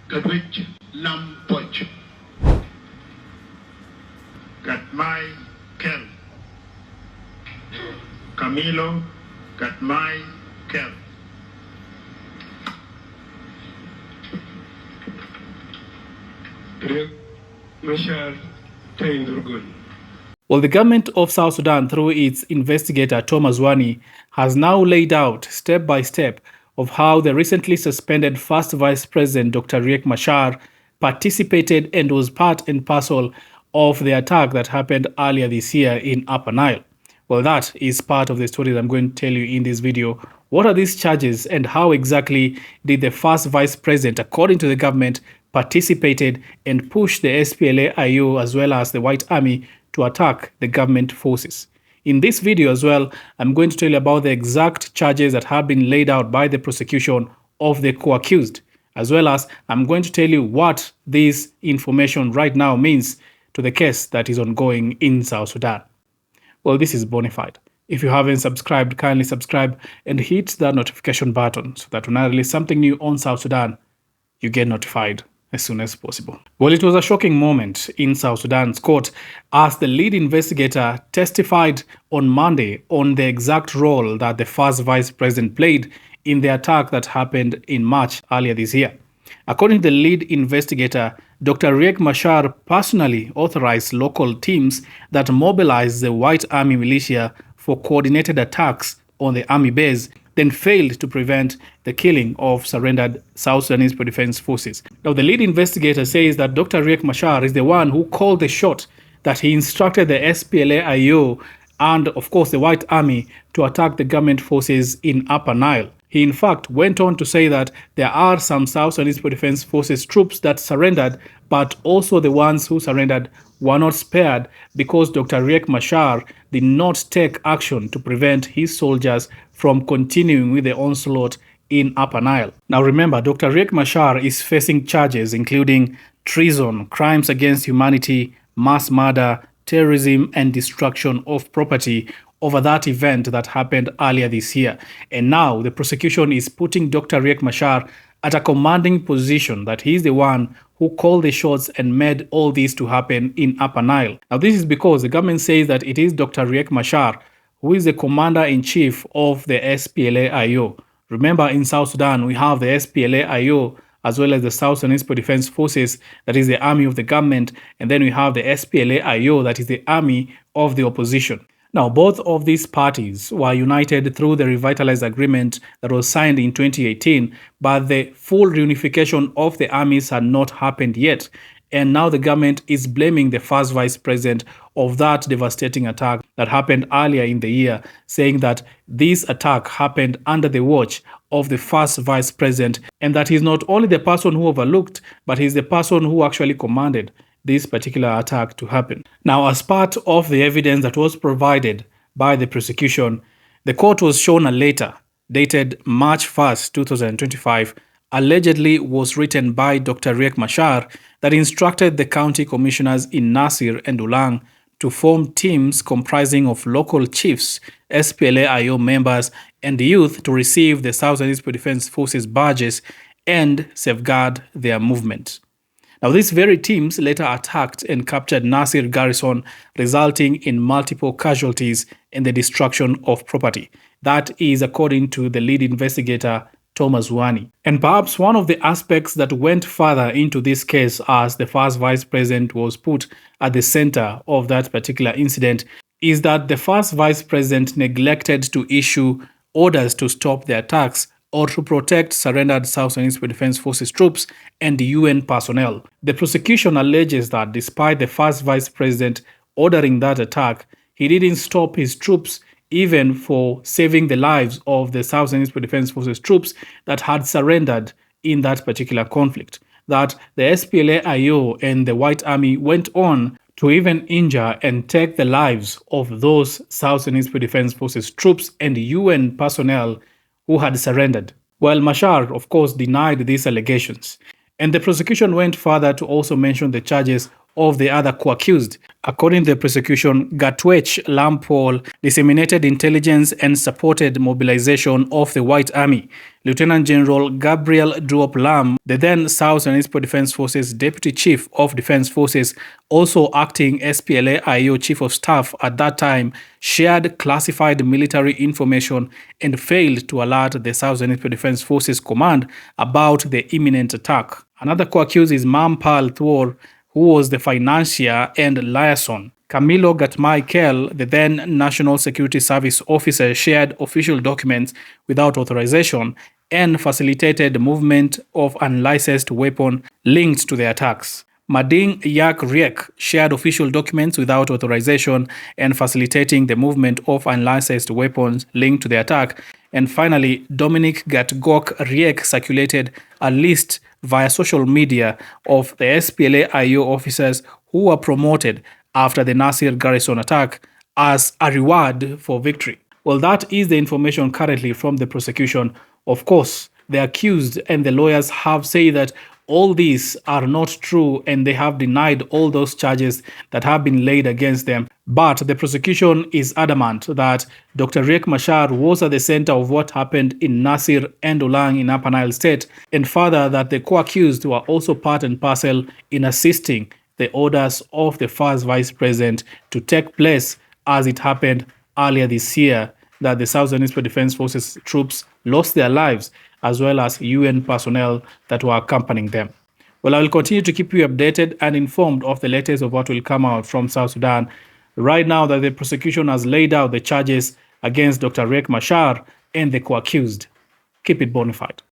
Kadwich Lampoch Katmai Kel Camilo Katmai Kel. Riek Machar Taindurgun. Well, the government of South Sudan, through its investigator Thomas Wani, has now laid out step by step of how the recently suspended first Vice President Dr. Riek Machar participated and was part and parcel of the attack that happened earlier this year in Upper Nile. Well, that is part of the story that I'm going to tell you in this video. What are these charges and how exactly did the first Vice President, according to the government, participated and pushed the SPLA-IO as well as the White Army to attack the government forces? In this video as well, I'm going to tell you about the exact charges that have been laid out by the prosecution of the co-accused, as well as I'm going to tell you what this information right now means to the case that is ongoing in South Sudan. Well, this is Bonafide. If you haven't subscribed, kindly subscribe and hit that notification button so that when I release something new on South Sudan, you get notified as soon as possible. Well, it was a shocking moment in South Sudan's court as the lead investigator testified on Monday on the exact role that the first vice president played in the attack that happened in March earlier this year. According to the lead investigator, Dr. Riek Machar personally authorized local teams that mobilized the White Army militia for coordinated attacks on the army base, then failed to prevent the killing of surrendered South Sudanese Defense Forces. Now, the lead investigator says that Dr. Riek Machar is the one who called the shot, that he instructed the SPLA-IO and, of course, the White Army to attack the government forces in Upper Nile. He, in fact, went on to say that there are some South Sudanese Defense Forces troops that surrendered, but also the ones who surrendered were not spared because Dr. Riek Machar did not take action to prevent his soldiers from continuing with the onslaught in Upper Nile. Now remember, Dr. Riek Machar is facing charges including treason, crimes against humanity, mass murder, terrorism, and destruction of property over that event that happened earlier this year. And now the prosecution is putting Dr. Riek Machar at a commanding position, that he is the one who called the shots and made all this to happen in Upper Nile. Now this is because the government says that it is Dr. Riek Machar who is the commander-in-chief of the SPLA-IO. Remember, in South Sudan, we have the SPLA-IO as well as the South Sudanese Defense Forces, that is the army of the government, and then we have the SPLA-IO, that is the army of the opposition. Now, both of these parties were united through the revitalized agreement that was signed in 2018, but the full reunification of the armies had not happened yet. And now the government is blaming the first vice president of that devastating attack that happened earlier in the year, saying that this attack happened under the watch of the first vice president, and that he's not only the person who overlooked, but he's the person who actually commanded this particular attack to happen. Now, as part of the evidence that was provided by the prosecution, the court was shown a letter dated March 1st, 2025, allegedly was written by Dr. Riek Machar, that instructed the county commissioners in Nasir and Ulang to form teams comprising of local chiefs, SPLA-IO members, and youth to receive the South Sudanese Defense Forces badges and safeguard their movement. Now, these very teams later attacked and captured Nasir garrison, resulting in multiple casualties and the destruction of property. That is according to the lead investigator, Thomas Wani. And perhaps one of the aspects that went further into this case, as the first vice president was put at the center of that particular incident, is that the first vice president neglected to issue orders to stop the attacks or to protect surrendered South Sudanese Defense Forces troops and UN personnel. The prosecution alleges that despite the first vice president ordering that attack, he didn't stop his troops even for saving the lives of the South Sudanese Defense Forces troops that had surrendered in that particular conflict. That the SPLA-IO and the White Army went on to even injure and take the lives of those South Sudanese Defense Forces troops and UN personnel who had surrendered. While Machar, of course, denied these allegations. And the prosecution went further to also mention the charges of the other co-accused. According to the prosecution, Gatwech Lampol disseminated intelligence and supported mobilization of the White Army. Lieutenant General Gabriel Duop Lam, the then South Sudanese Defense Forces Deputy Chief of Defense Forces, also acting SPLA-IO Chief of Staff at that time, shared classified military information and failed to alert the South Sudanese Defense Forces Command about the imminent attack. Another co-accused is Mampal Thor, who was the financier and liaison. Camilo Gatmai Kel, the then National Security Service officer, shared official documents without authorization and facilitated the movement of unlicensed weapons linked to the attacks. Mading Yak Riek shared official documents without authorization and facilitating the movement of unlicensed weapons linked to the attack. And finally, Dominic Gatgok Riek circulated a list via social media of the SPLA-IO officers who were promoted after the Nasir garrison attack as a reward for victory. Well, that is the information currently from the prosecution. Of course, the accused and the lawyers have said that all these are not true and they have denied all those charges that have been laid against them. But the prosecution is adamant that Dr. Riek Machar was at the center of what happened in Nasir and Ulang in Upper Nile State, and further that the co-accused were also part and parcel in assisting the orders of the first vice president to take place as it happened earlier this year, that the South Sudanese Defense Forces troops lost their lives, as well as UN personnel that were accompanying them. Well, I will continue to keep you updated and informed of the latest of what will come out from South Sudan. Right now that the prosecution has laid out the charges against Dr. Riek Machar and the co-accused. Keep it bona fide.